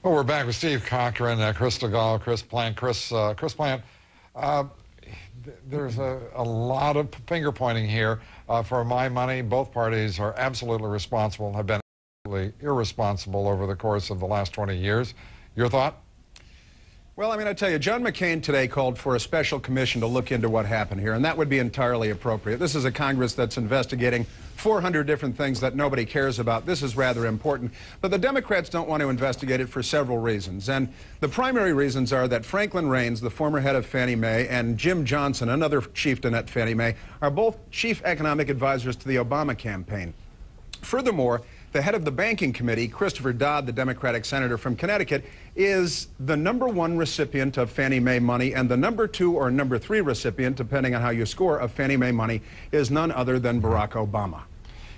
Well, we're back with Steve Cochran, Chris Stigall, Chris Plant. Chris Plant, there's a lot of finger pointing here. For my money, both parties are absolutely responsible, have been absolutely irresponsible over the course of the last 20 years. Your thought? Well, I mean, I tell you, John McCain today called for a special commission to look into what happened here, and that would be entirely appropriate. This is a Congress that's investigating 400 different things that nobody cares about. This is rather important. But the Democrats don't want to investigate it for several reasons. And the primary reasons are that Franklin Raines, the former head of Fannie Mae, and Jim Johnson, another chieftain at Fannie Mae, are both chief economic advisors to the Obama campaign. Furthermore, the head of the banking committee, Christopher Dodd, the Democratic senator from Connecticut, is the #1 recipient of Fannie Mae money, and the #2 or #3 recipient, depending on how you score, of Fannie Mae money is none other than Barack Obama.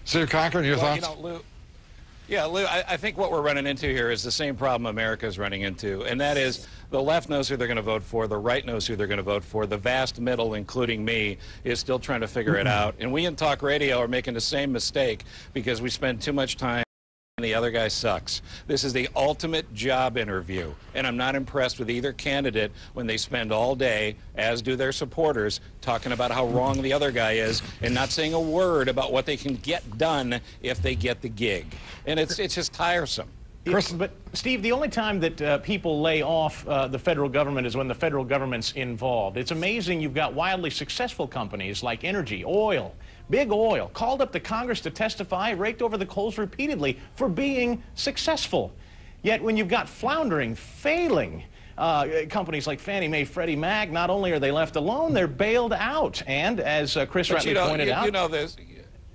Steve Cochran, your thoughts? Lou, I think what we're running into here is the same problem America's running into, and that is the left knows who they're going to vote for, the right knows who they're going to vote for, the vast middle, including me, is still trying to figure it out. And we in talk radio are making the same mistake because we spend too much time and the other guy sucks. This is the ultimate job interview, and I'm not impressed with either candidate when they spend all day, as do their supporters, talking about how wrong the other guy is and not saying a word about what they can get done if they get the gig. And it's just tiresome. But, Steve, the only time that people lay off the federal government is when the federal government's involved. It's amazing you've got wildly successful companies like energy, oil, big oil, called up to Congress to testify, raked over the coals repeatedly for being successful. Yet when you've got floundering, failing companies like Fannie Mae, Freddie Mac, not only are they left alone, they're bailed out. And as Chris rightly pointed out... You know this...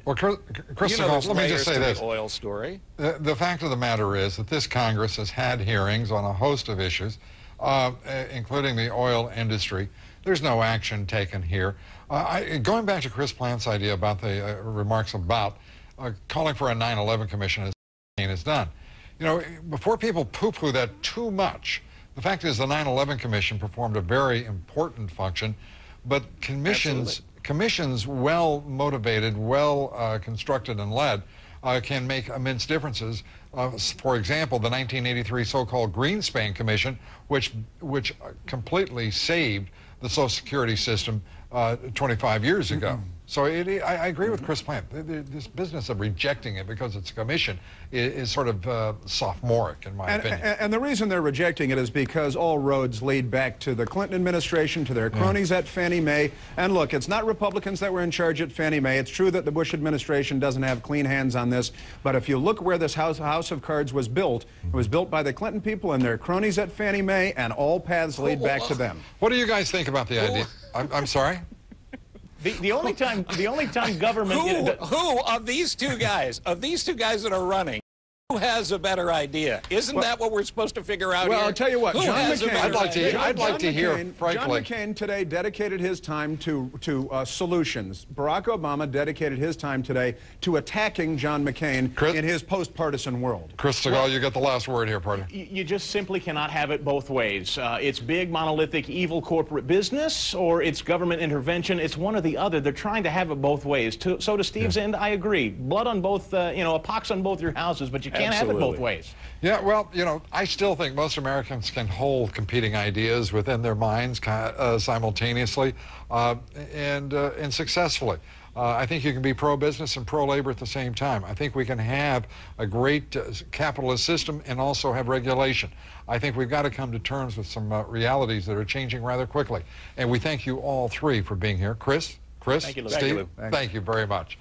Well, Chris, let me just say this. The oil story. The fact of the matter is that this Congress has had hearings on a host of issues, including the oil industry. There's no action taken here. Going back to Chris Plant's idea about the remarks about calling for a 9/11 commission as is done. You know, before people poo-poo that too much, the fact is the 9/11 commission performed a very important function, but commissions... Commissions, well motivated, well constructed and led, can make immense differences. For example, the 1983 so-called Greenspan Commission, which completely saved the Social Security system 25 years ago. So I agree with Chris Plant. This business of rejecting it because it's a commission is sort of sophomoric, in my opinion. And the reason they're rejecting it is because all roads lead back to the Clinton administration, to their cronies at Fannie Mae. And look, it's not Republicans that were in charge at Fannie Mae. It's true that the Bush administration doesn't have clean hands on this. But if you look where this house of cards was built, it was built by the Clinton people and their cronies at Fannie Mae, and all paths lead back to them. What do you guys think about the idea? I'm sorry? The only time government... Who of these two guys that are running, who has a better idea? Isn't that what we're supposed to figure out Well, here? I'll tell you what, John McCain... I'd like to hear, frankly... John McCain today dedicated his time to solutions. Barack Obama dedicated his time today to attacking John McCain in his post-partisan world. Chris Stigall, you get the last word here, partner. You just simply cannot have it both ways. It's big, monolithic, evil corporate business, or it's government intervention. It's one or the other. They're trying to have it both ways. So to Steve's end, I agree. Blood on both, a pox on both your houses, but you can't have it both ways. Yeah, well, I still think most Americans can hold competing ideas within their minds simultaneously and successfully. I think you can be pro-business and pro-labor at the same time. I think we can have a great capitalist system and also have regulation. I think we've got to come to terms with some realities that are changing rather quickly. And we thank you all three for being here. Chris, thank you, Lou. Steve, thank you very much.